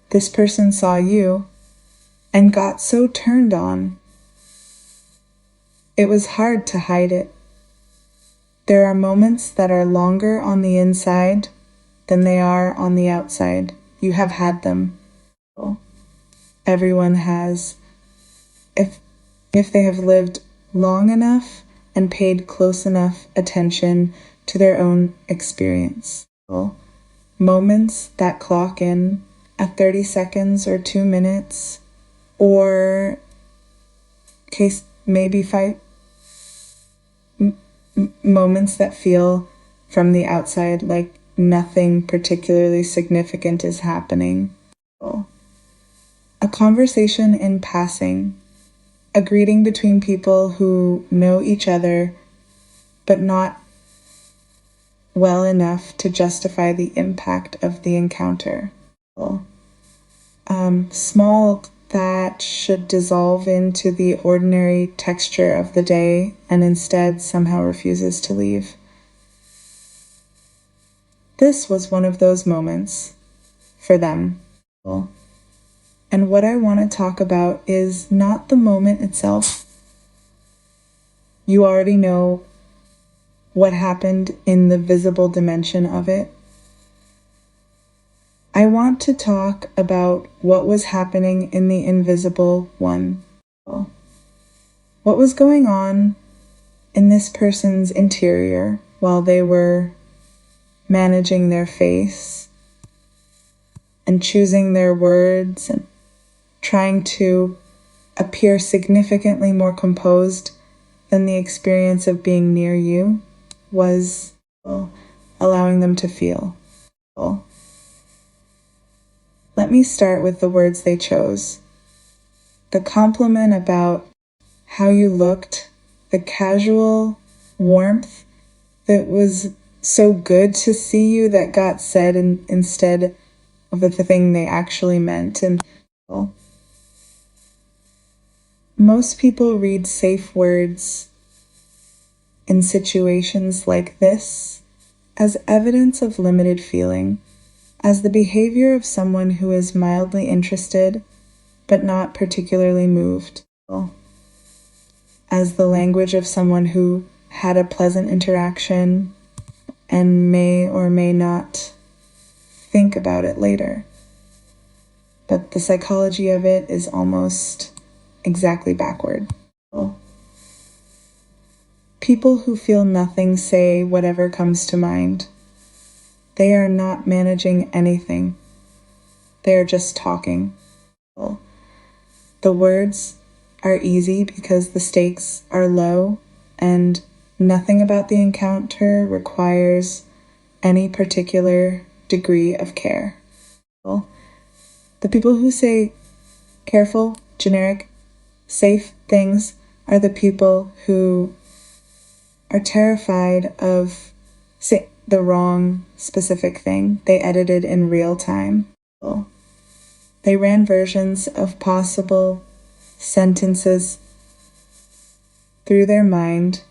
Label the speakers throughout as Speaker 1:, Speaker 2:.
Speaker 1: This person saw you and got so turned on. It was hard to hide it. There are moments that are longer on the inside than they are on the outside. You have had them. Everyone has. If they have lived long enough and paid close enough attention to their own experience. Moments that clock in at 30 seconds or 2 minutes, or maybe 5 moments that feel from the outside like nothing particularly significant is happening. A conversation in passing, a greeting between people who know each other but not well enough to justify the impact of the encounter. Small that should dissolve into the ordinary texture of the day and instead somehow refuses to leave. This was one of those moments for them. And what I want to talk about is not the moment itself. You already know what happened in the visible dimension of it. I want to talk about what was happening in the invisible one. What was going on in this person's interior while they were managing their face and choosing their words and trying to appear significantly more composed than the experience of being near you was allowing them to feel. Let me start with the words they chose. The compliment about how you looked, the casual warmth that was so good to see you that got said instead of the thing they actually meant. And most people read safe words in situations like this as evidence of limited feeling, as the behavior of someone who is mildly interested but not particularly moved, as the language of someone who had a pleasant interaction and may or may not think about it later. But the psychology of it is almost exactly backward. People who feel nothing say whatever comes to mind. They are not managing anything. They are just talking. The words are easy because the stakes are low and nothing about the encounter requires any particular degree of care. The people who say careful, generic, safe things are the people who are terrified of saying the wrong specific thing they edited in real time. They ran versions of possible sentences through their mind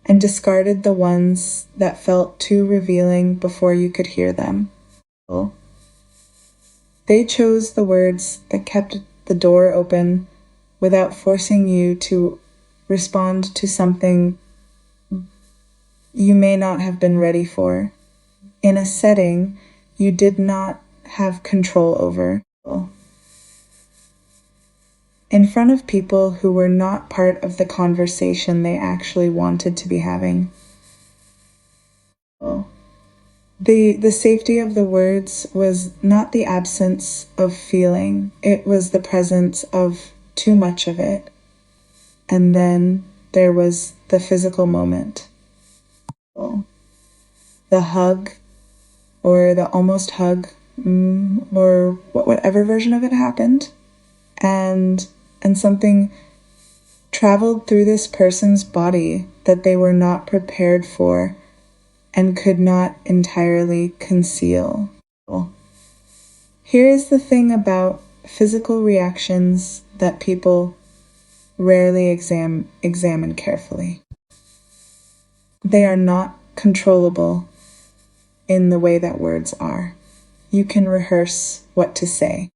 Speaker 1: and discarded the ones that felt too revealing before you could hear them. They chose the words that kept the door open without forcing you to respond to something you may not have been ready for, in a setting you did not have control over. In front of people who were not part of the conversation they actually wanted to be having. The safety of the words was not the absence of feeling, it was the presence of too much of it. And then there was the physical moment. The hug, or the almost hug, or whatever version of it happened. And something traveled through this person's body that they were not prepared for and could not entirely conceal. Here is the thing about physical reactions that people rarely examine carefully. They are not controllable in the way that words are. You can rehearse what to say.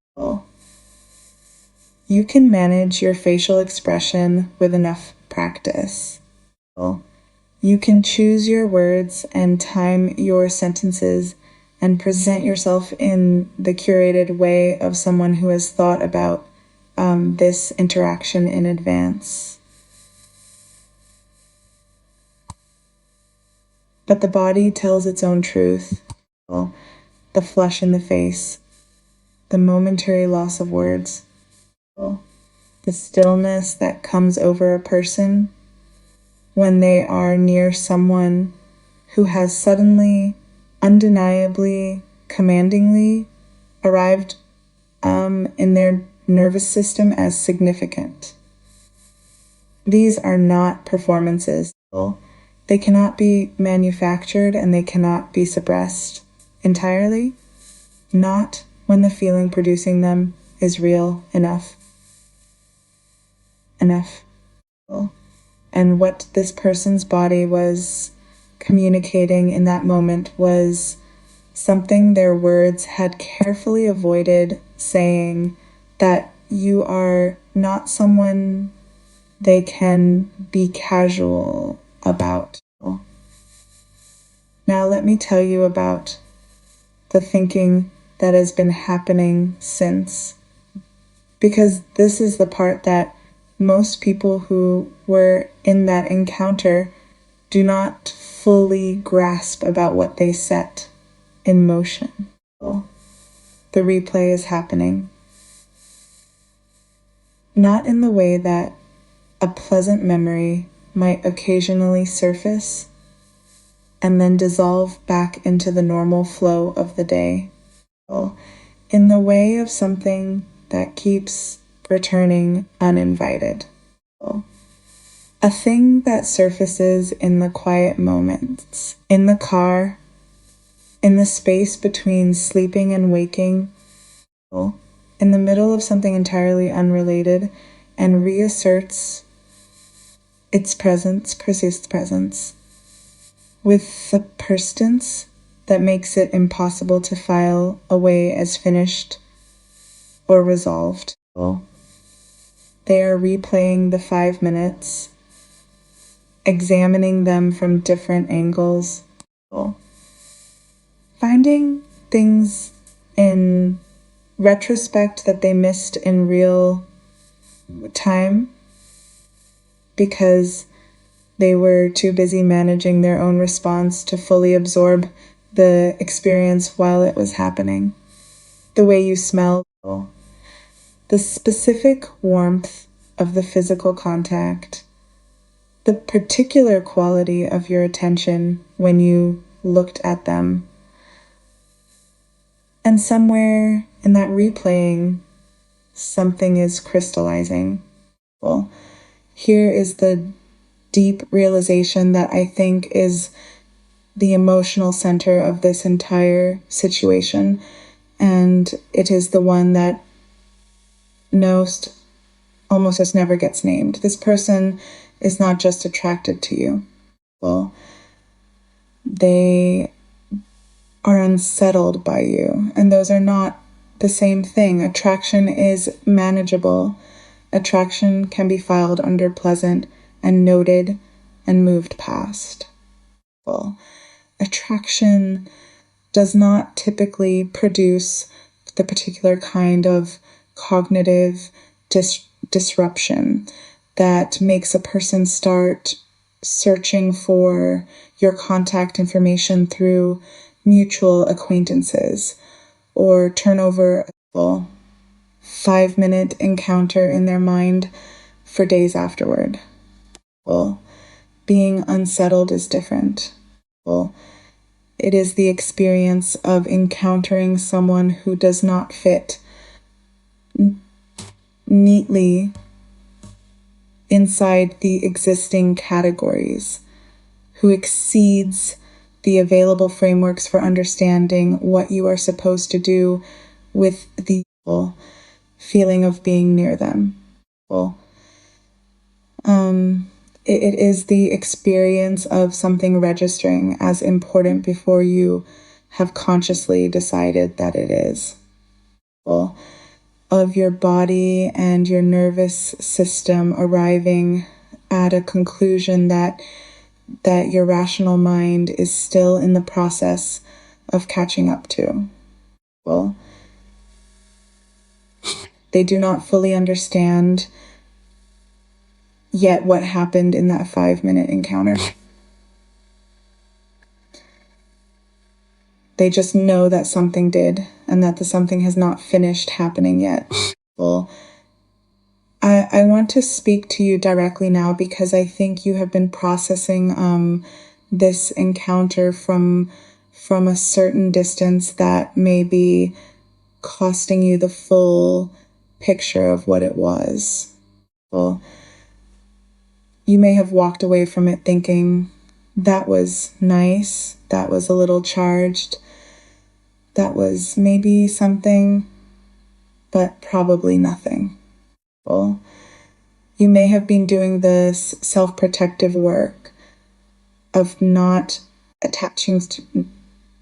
Speaker 1: You can manage your facial expression with enough practice. You can choose your words and time your sentences and present yourself in the curated way of someone who has thought about this interaction in advance. But the body tells its own truth. The flush in the face, the momentary loss of words, the stillness that comes over a person when they are near someone who has suddenly, undeniably, commandingly arrived in their nervous system as significant. These are not performances. They cannot be manufactured and they cannot be suppressed entirely, not when the feeling producing them is real enough. And what this person's body was communicating in that moment was something their words had carefully avoided saying, that you are not someone they can be casual about. Now let me tell you about the thinking that has been happening since, because this is the part that most people who were in that encounter do not fully grasp about what they set in motion. The replay is happening. Not in the way that a pleasant memory might occasionally surface and then dissolve back into the normal flow of the day. In the way of something that keeps returning uninvited. A thing that surfaces in the quiet moments, in the car, in the space between sleeping and waking, in the middle of something entirely unrelated, and reasserts its presence, persists presence, with the persistence that makes it impossible to file away as finished or resolved. They are replaying the 5 minutes, examining them from different angles, finding things in retrospect that they missed in real time because they were too busy managing their own response to fully absorb the experience while it was happening. The way you smell, the specific warmth of the physical contact, the particular quality of your attention when you looked at them. And somewhere in that replaying, something is crystallizing. Here is the deep realization that I think is the emotional center of this entire situation, and it is the one that almost just never gets named. This person is not just attracted to you. They are unsettled by you, and those are not the same thing. Attraction is manageable. Attraction can be filed under pleasant and noted and moved past. Attraction does not typically produce the particular kind of cognitive disruption that makes a person start searching for your contact information through mutual acquaintances or turn over a 5-minute encounter in their mind for days afterward. Being unsettled is different. It is the experience of encountering someone who does not fit neatly inside the existing categories, who exceeds the available frameworks for understanding what you are supposed to do with the feeling of being near them. It is the experience of something registering as important before you have consciously decided that it is. Of your body and your nervous system arriving at a conclusion that your rational mind is still in the process of catching up to. Well, they do not fully understand yet what happened in that 5-minute encounter. They just know that something did, and that the something has not finished happening yet. Well, I want to speak to you directly now because I think you have been processing this encounter from a certain distance that may be costing you the full picture of what it was. Well, you may have walked away from it thinking, that was nice, that was a little charged, that was maybe something, but probably nothing. Well, you may have been doing this self-protective work of not attaching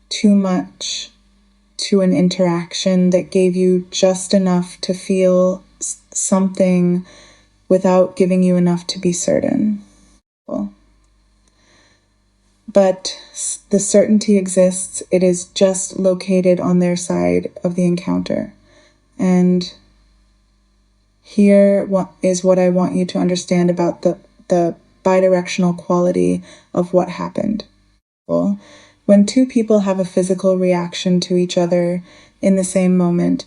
Speaker 1: too much to an interaction that gave you just enough to feel something without giving you enough to be certain. Well, but the certainty exists. It is just located on their side of the encounter. And here is what I want you to understand about the bidirectional quality of what happened. Well, when two people have a physical reaction to each other in the same moment,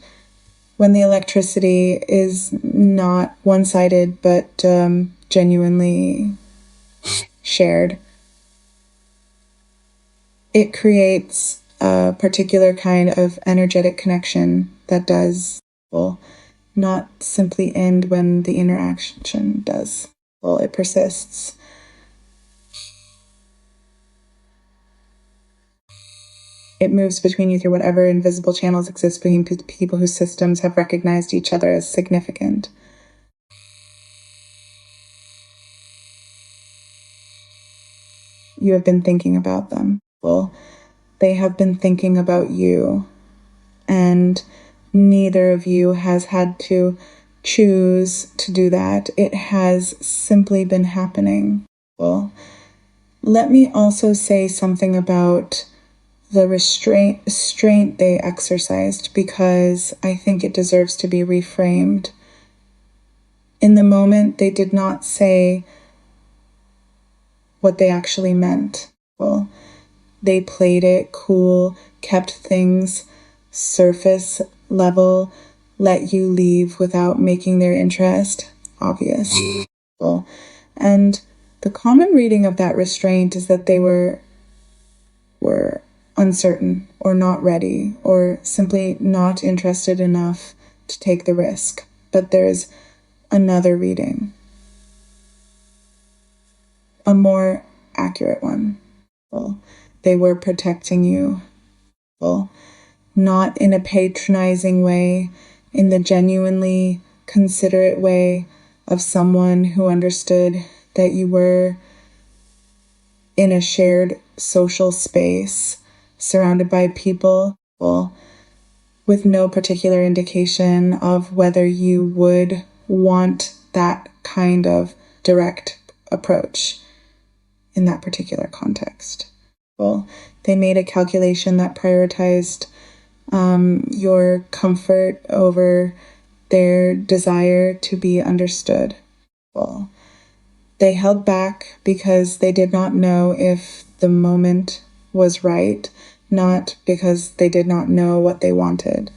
Speaker 1: when the electricity is not one-sided but genuinely shared, it creates a particular kind of energetic connection that does, well, not simply end when the interaction does. Well, it persists. It moves between you through whatever invisible channels exist between people whose systems have recognized each other as significant. You have been thinking about them. Well, they have been thinking about you, and neither of you has had to choose to do that. It has simply been happening. Well, let me also say something about the restraint they exercised, because I think it deserves to be reframed. In the moment, they did not say what they actually meant. Well, they played it cool, kept things surface level, let you leave without making their interest obvious. Well, and the common reading of that restraint is that they were uncertain or not ready or simply not interested enough to take the risk. But there's another reading, a more accurate one. Well, they were protecting you. Well, not in a patronizing way, in the genuinely considerate way of someone who understood that you were in a shared social space, surrounded by people, well, with no particular indication of whether you would want that kind of direct approach in that particular context. Well, they made a calculation that prioritized your comfort over their desire to be understood. Well, they held back because they did not know if the moment was right, not because they did not know what they wanted.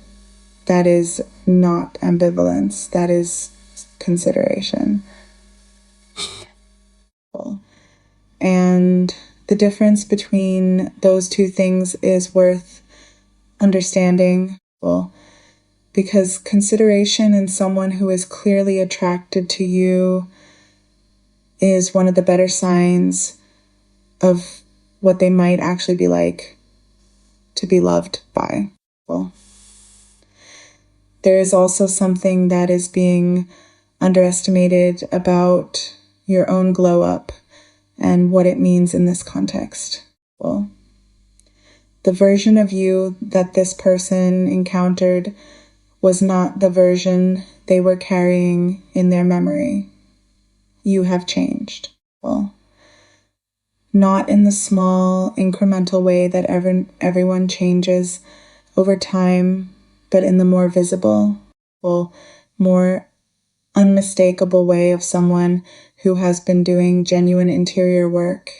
Speaker 1: That is not ambivalence. That is consideration. Well, and the difference between those two things is worth understanding. Well, because consideration in someone who is clearly attracted to you is one of the better signs of what they might actually be like to be loved by. Well, there is also something that is being underestimated about your own glow up and what it means in this context. Well, The version of you that this person encountered was not the version they were carrying in their memory. You have changed. Well, not in the small, incremental way that everyone changes over time, but in the more visible, more unmistakable way of someone who has been doing genuine interior work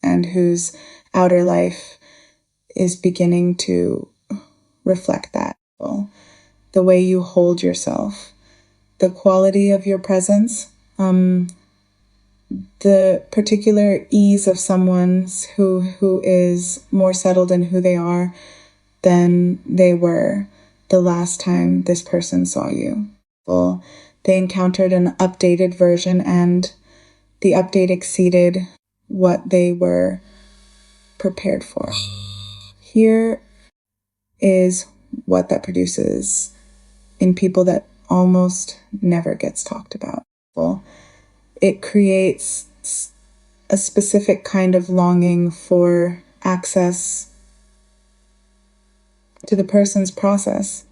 Speaker 1: and whose outer life is beginning to reflect that. The way you hold yourself, the quality of your presence, the particular ease of someone who is more settled in who they are than they were the last time this person saw you. Well, they encountered an updated version, and the update exceeded what they were prepared for. Here is what that produces in people that almost never gets talked about. Well, it creates a specific kind of longing for access to the person's process,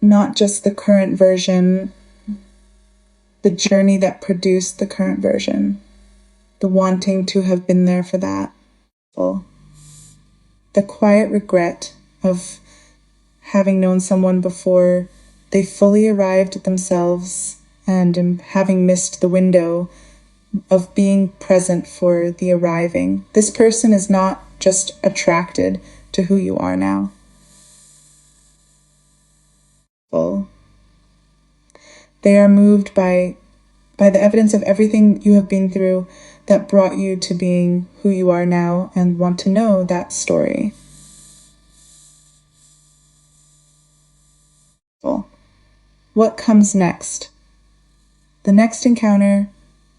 Speaker 1: not just the current version, the journey that produced the current version, the wanting to have been there for that. Well, the quiet regret of having known someone before they fully arrived at themselves and having missed the window of being present for the arriving. This person is not just attracted to who you are now. Well, they are moved by the evidence of everything you have been through that brought you to being who you are now and want to know that story. Well, what comes next? The next encounter,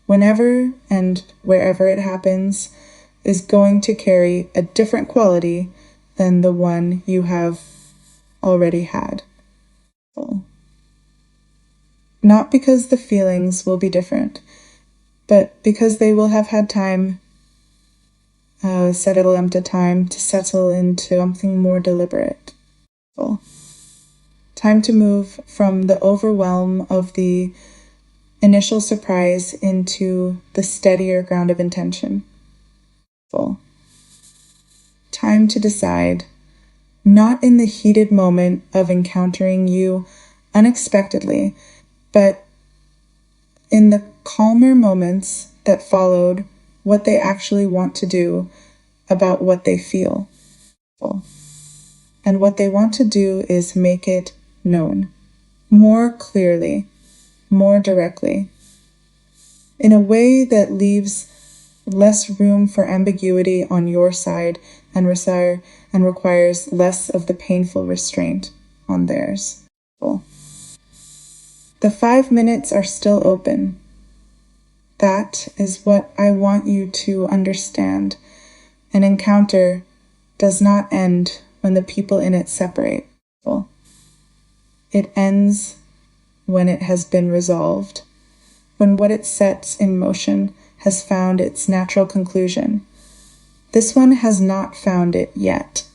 Speaker 1: whenever and wherever it happens, is going to carry a different quality than the one you have already had. Not because the feelings will be different, but because they will have had time, settle into time to settle into something more deliberate. Time to move from the overwhelm of the initial surprise into the steadier ground of intention. Time to decide, not in the heated moment of encountering you unexpectedly, but in the calmer moments that followed, what they actually want to do about what they feel. And what they want to do is make it known more clearly, more directly, in a way that leaves less room for ambiguity on your side and requires less of the painful restraint on theirs. The 5 minutes are still open. That is what I want you to understand. An encounter does not end when the people in it separate. It ends when it has been resolved, when what it sets in motion has found its natural conclusion. This one has not found it yet.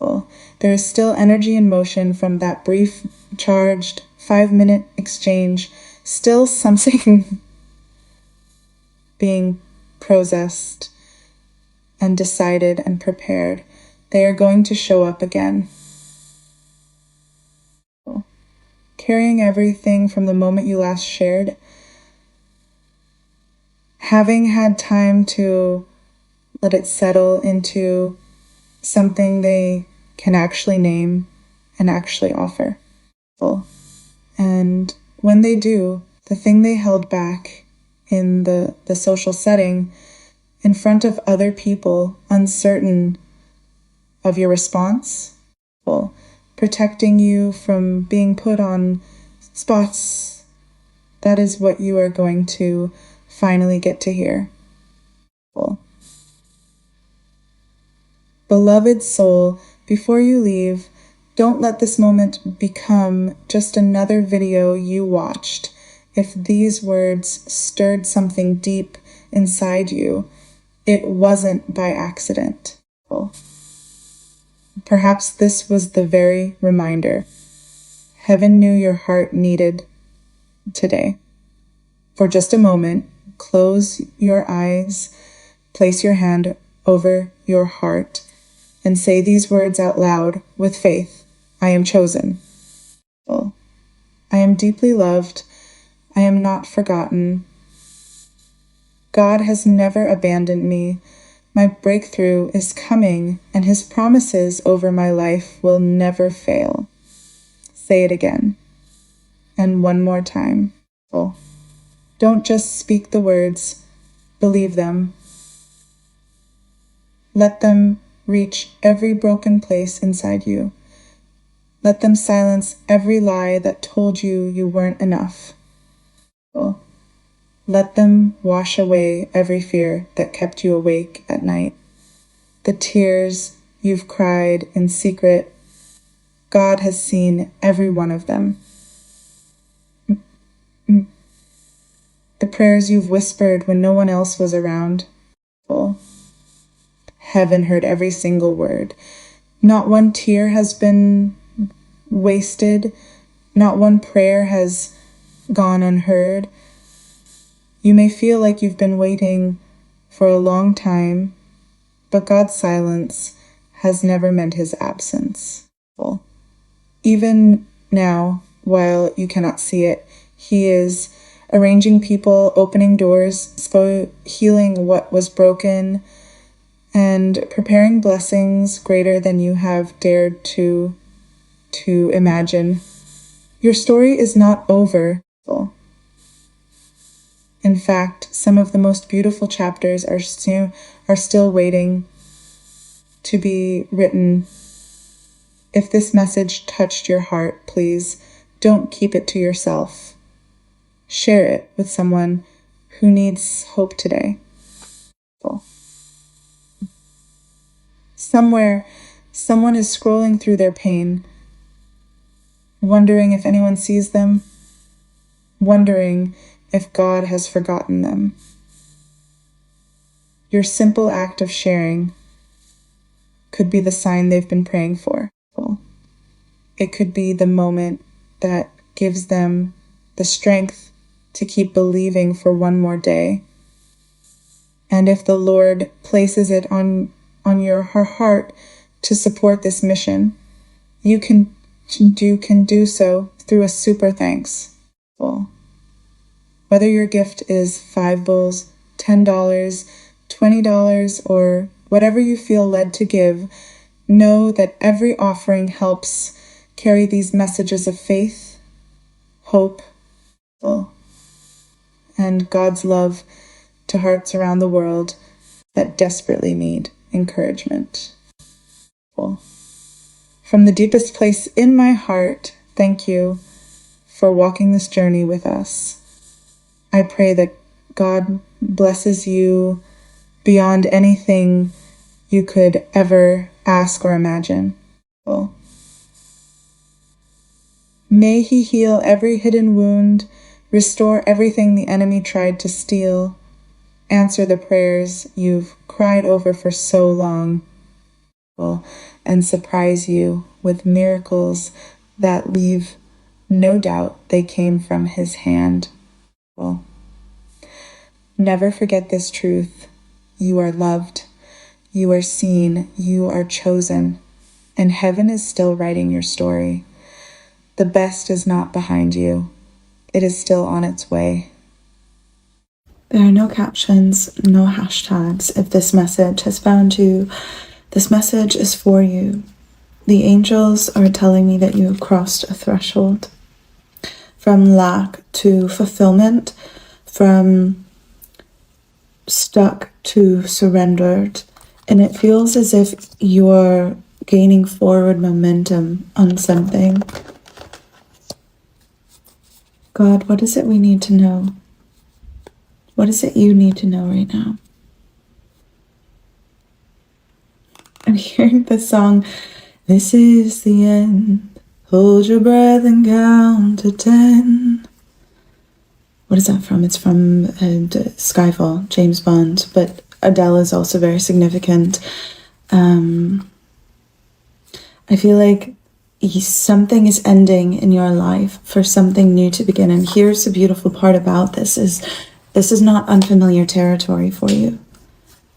Speaker 1: There is still energy in motion from that brief, charged, 5-minute exchange, still something being processed and decided and prepared. They are going to show up again. Carrying everything from the moment you last shared, having had time to let it settle into something they can actually name and actually offer. And when they do, the thing they held back in the social setting, in front of other people, uncertain of your response, protecting you from being put on spots, that is what you are going to finally get to hear. Beloved soul, before you leave, don't let this moment become just another video you watched. If these words stirred something deep inside you, it wasn't by accident. Perhaps this was the very reminder heaven knew your heart needed today. For just a moment, close your eyes, place your hand over your heart, and say these words out loud with faith. I am chosen. I am deeply loved. I am not forgotten. God has never abandoned me. My breakthrough is coming, and his promises over my life will never fail. Say it again. And one more time. Don't just speak the words, believe them. Let them reach every broken place inside you. Let them silence every lie that told you you weren't enough. Let them wash away every fear that kept you awake at night. The tears you've cried in secret, God has seen every one of them. The prayers you've whispered when no one else was around. Heaven heard every single word. Not one tear has been wasted. Not one prayer has gone unheard. You may feel like you've been waiting for a long time, but God's silence has never meant his absence. Even now, while you cannot see it, he is arranging people, opening doors, healing what was broken, and preparing blessings greater than you have dared to imagine. Your story is not over. In fact, some of the most beautiful chapters are still waiting to be written. If this message touched your heart, please don't keep it to yourself. Share it with someone who needs hope today. Somewhere, someone is scrolling through their pain, wondering if anyone sees them, wondering if God has forgotten them. Your simple act of sharing could be the sign they've been praying for. It could be the moment that gives them the strength to keep believing for one more day. And if the Lord places it on her heart to support this mission, you can do so through a super thanks. Whether your gift is 5 bowls, $10, $20, or whatever you feel led to give, know that every offering helps carry these messages of faith, hope, and God's love to hearts around the world that desperately need encouragement. From the deepest place in my heart, thank you for walking this journey with us. I pray that God blesses you beyond anything you could ever ask or imagine. May he heal every hidden wound, restore everything the enemy tried to steal, answer the prayers you've cried over for so long, and surprise you with miracles that leave no doubt they came from his hand. Never forget this truth. You are loved, you are seen, you are chosen, and heaven is still writing your story. The best is not behind you. It is still on its way. There are no captions, no hashtags. If this message has found you, this message is for you. The angels are telling me that you have crossed a threshold from lack to fulfillment, from stuck to surrendered, and it feels as if you're gaining forward momentum on something. God, what is it we need to know? What is it you need to know right now? I'm hearing the song, "This is the end. Hold your breath and count to 10. What is that from? It's from Skyfall, James Bond, but Adele is also very significant. I feel like something is ending in your life for something new to begin. And here's the beautiful part about this is not unfamiliar territory for you.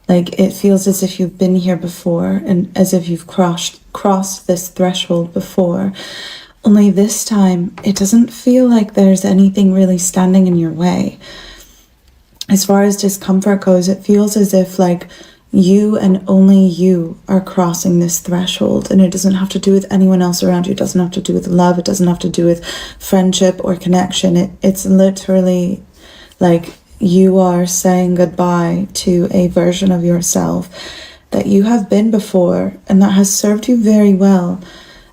Speaker 1: Like, it feels as if you've been here before and as if you've crossed this threshold before. Only this time, it doesn't feel like there's anything really standing in your way. As far as discomfort goes, it feels as if like you and only you are crossing this threshold, and it doesn't have to do with anyone else around you. It doesn't have to do with love. It doesn't have to do with friendship or connection. It's literally like you are saying goodbye to a version of yourself that you have been before and that has served you very well.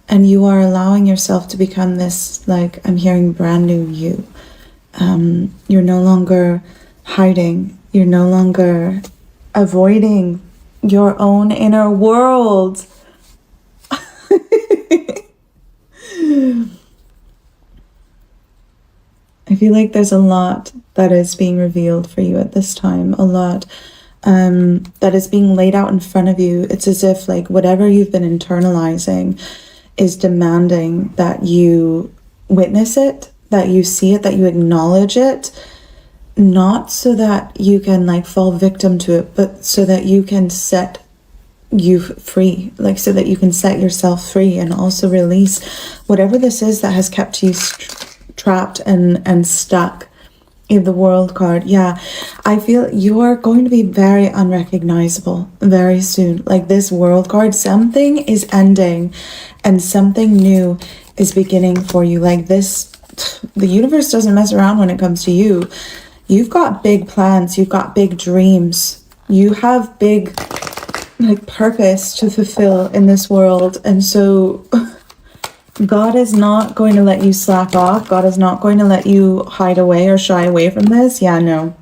Speaker 1: And you are allowing yourself to become this, like, I'm hearing brand new you. You're no longer hiding. You're no longer avoiding your own inner world. I feel like there's a lot that is being revealed for you at this time, a lot that is being laid out in front of you. It's as if like whatever you've been internalizing is demanding that you witness it, that you see it, that you acknowledge it, not so that you can like fall victim to it, but so that you can set you free, like so that you can set yourself free and also release whatever this is that has kept you trapped and stuck. In the World card, yeah, I feel you are going to be very unrecognizable very soon. Like this World card, something is ending and something new is beginning for you. Like this, the universe doesn't mess around when it comes to you. You've got big plans, you've got big dreams, you have big like purpose to fulfill in this world. And so God is not going to let you slack off. God is not going to let you hide away or shy away from this. Yeah, no.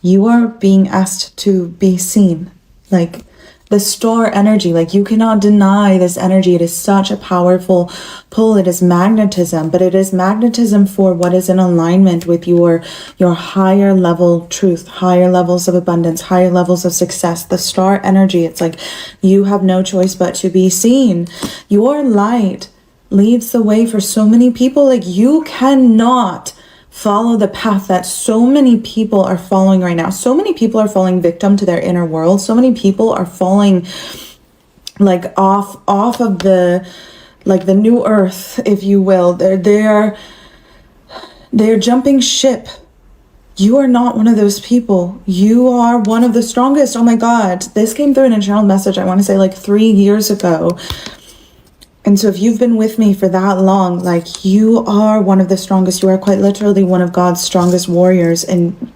Speaker 1: You are being asked to be seen. Like the star energy, like you cannot deny this energy. It is such a powerful pull. It is magnetism, but it is magnetism for what is in alignment with your higher level truth, higher levels of abundance, higher levels of success. The star energy, it's like you have no choice but to be seen. Your light leads the way for so many people. Like you cannot follow the path that so many people are following right now. So many people are falling victim to their inner world. So many people are falling like off of the like the new earth, if you will. They're jumping ship. You are not one of those people. You are one of the strongest. Oh my God, this came through in a channel message, I want to say like 3 years ago. And so if you've been with me for that long, like you are one of the strongest. You are quite literally one of God's strongest warriors, and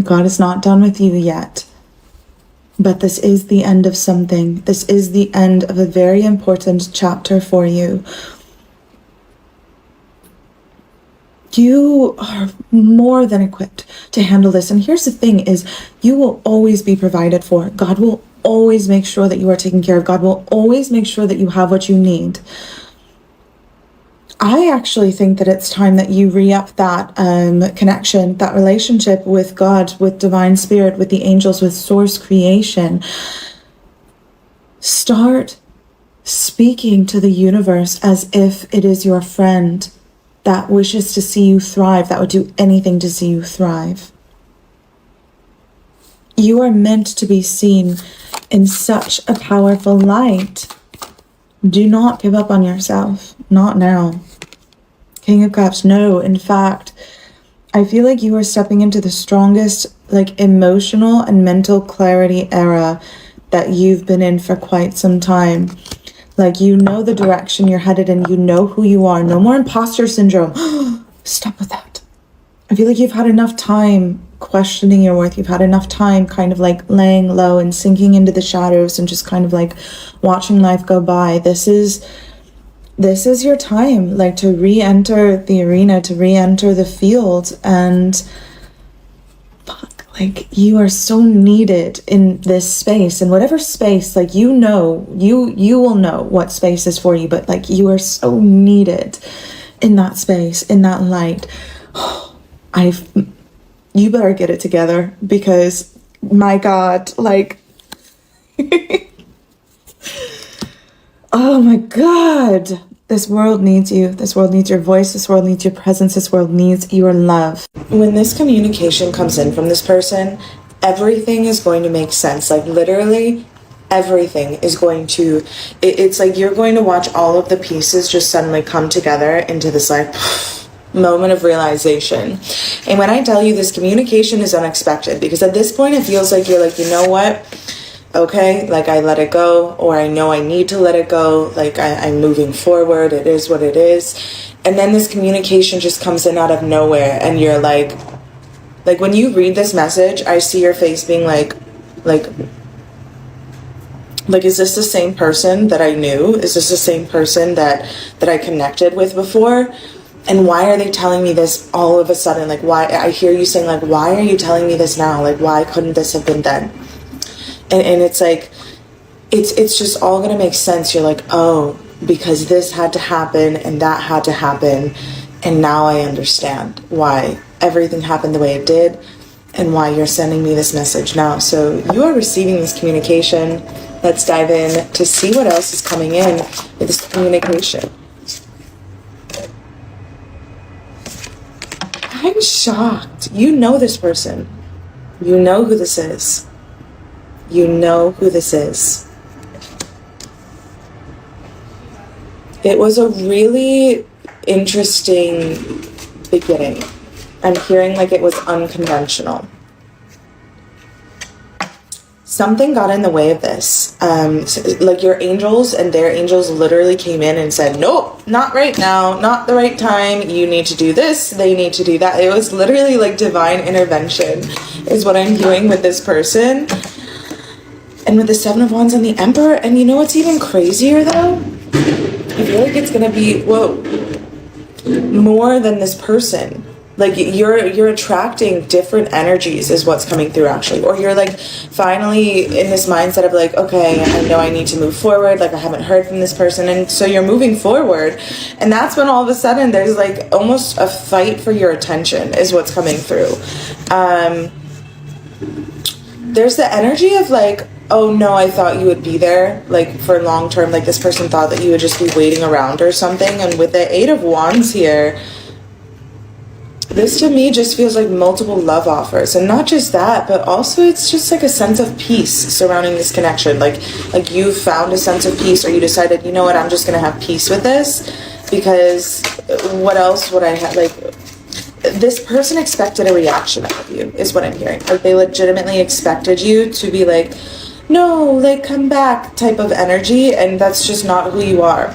Speaker 1: God is not done with you yet. But this is the end of something. This is the end of a very important chapter for you. You are more than equipped to handle this. And here's the thing is you will always be provided for. God will always make sure that you are taken care of. God will always make sure that you have what you need. I actually think that it's time that you re-up that connection, that relationship with God, with divine spirit, with the angels, with source creation. Start speaking to the universe as if it is your friend that wishes to see you thrive, that would do anything to see you thrive. You are meant to be seen in such a powerful light. Do not give up on yourself. Not now. King of Cups, no. In fact, I feel like you are stepping into the strongest, like, emotional and mental clarity era that you've been in for quite some time. Like, you know the direction you're headed in. You know who you are. No more imposter syndrome. Stop with that. I feel like you've had enough time questioning your worth. You've had enough time kind of like laying low and sinking into the shadows and just kind of like watching life go by. This is your time, like, to re-enter the arena, to re-enter the field. And like, you are so needed in this space, and whatever space, like, you know, you will know what space is for you, but like, you are so needed in that space, in that light. You better get it together, because my God, like, Oh my God. This world needs you. This world needs your voice. This world needs your presence. This world needs your love. When this communication comes in from this person, everything is going to make sense. Like literally everything is going to, it's like you're going to watch all of the pieces just suddenly come together into this like moment of realization. And when I tell you this communication is unexpected, because at this point it feels like you're like, you know what? Okay, like I let it go, or I know I need to let it go, like I'm moving forward, it is what it is. And then this communication just comes in out of nowhere, and you're like when you read this message, I see your face being like, is this the same person that I knew? Is this the same person that I connected with before? And why are they telling me this all of a sudden? Like, why? I hear you saying, like, why are you telling me this now? Like, why couldn't this have been then? And it's like, it's just all going to make sense. You're like, oh, because this had to happen and that had to happen. And now I understand why everything happened the way it did and why you're sending me this message now. So you are receiving this communication. Let's dive in to see what else is coming in with this communication. I'm shocked. You know this person. You know who this is. You know who this is. It was a really interesting beginning. I'm hearing like it was unconventional. Something got in the way of this. Like your angels and their angels literally came in and said, nope, not right now, not the right time. You need to do this. They need to do that. It was literally like divine intervention is what I'm hearing with this person. And with the Seven of Wands and the Emperor. And you know what's even crazier though? I feel like it's gonna be, well, more than this person. Like you're attracting different energies is what's coming through actually. Or you're like finally in this mindset of like, okay, I know I need to move forward. Like I haven't heard from this person. And so you're moving forward. And that's when all of a sudden there's like almost a fight for your attention is what's coming through. There's the energy of like, oh no, I thought you would be there, like for long term, like this person thought that you would just be waiting around or something. And with the Eight of Wands here, this to me just feels like multiple love offers. And not just that, but also it's just like a sense of peace surrounding this connection. Like you found a sense of peace, or you decided, you know what, I'm just gonna have peace with this, because what else would I have? Like this person expected a reaction out of you is what I'm hearing. Like they legitimately expected you to be like, no, like come back type of energy, and that's just not who you are.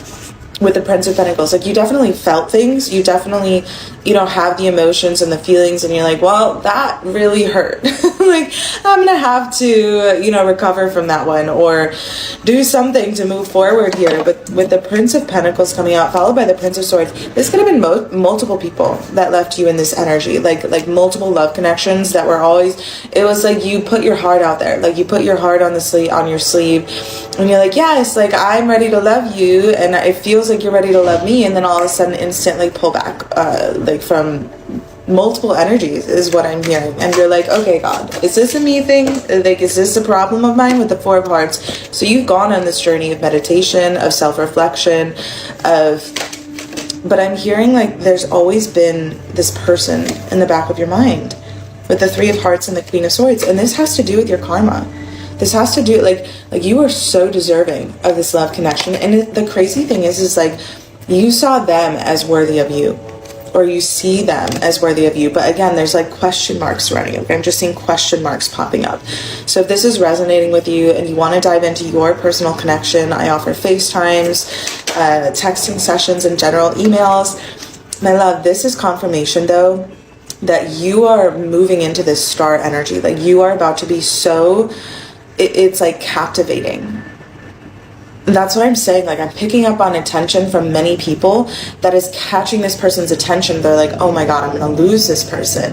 Speaker 1: With the Prince of Pentacles, like you definitely felt things, you definitely, you know, have the emotions and the feelings, and you're like, well, that really hurt. Like I'm gonna have to, you know, recover from that one or do something to move forward here. But with the Prince of Pentacles coming out followed by the Prince of Swords, this could have been multiple people that left you in this energy, like multiple love connections that were always, it was like you put your heart out there, like you put your heart on your sleeve, and you're like, yes, like I'm ready to love you, and it feels like you're ready to love me, and then all of a sudden instantly pull back, like from multiple energies is what I'm hearing. And you're like, okay, God, is this a me thing? Like, is this a problem of mine? With the Four of Hearts. So you've gone on this journey of meditation, of self-reflection, but I'm hearing like there's always been this person in the back of your mind with the Three of Hearts and the Queen of Swords. And this has to do with your karma. This has to do, like you are so deserving of this love connection. And the crazy thing is like, you saw them as worthy of you, or you see them as worthy of you. But again, there's like question marks running. Like I'm just seeing question marks popping up. So if this is resonating with you and you want to dive into your personal connection, I offer FaceTimes, texting sessions in general, emails. My love, this is confirmation though, that you are moving into this star energy. Like you are about to be so, it's like captivating. That's what I'm saying. Like I'm picking up on attention from many people that is catching this person's attention. They're like, oh my God, I'm gonna lose this person.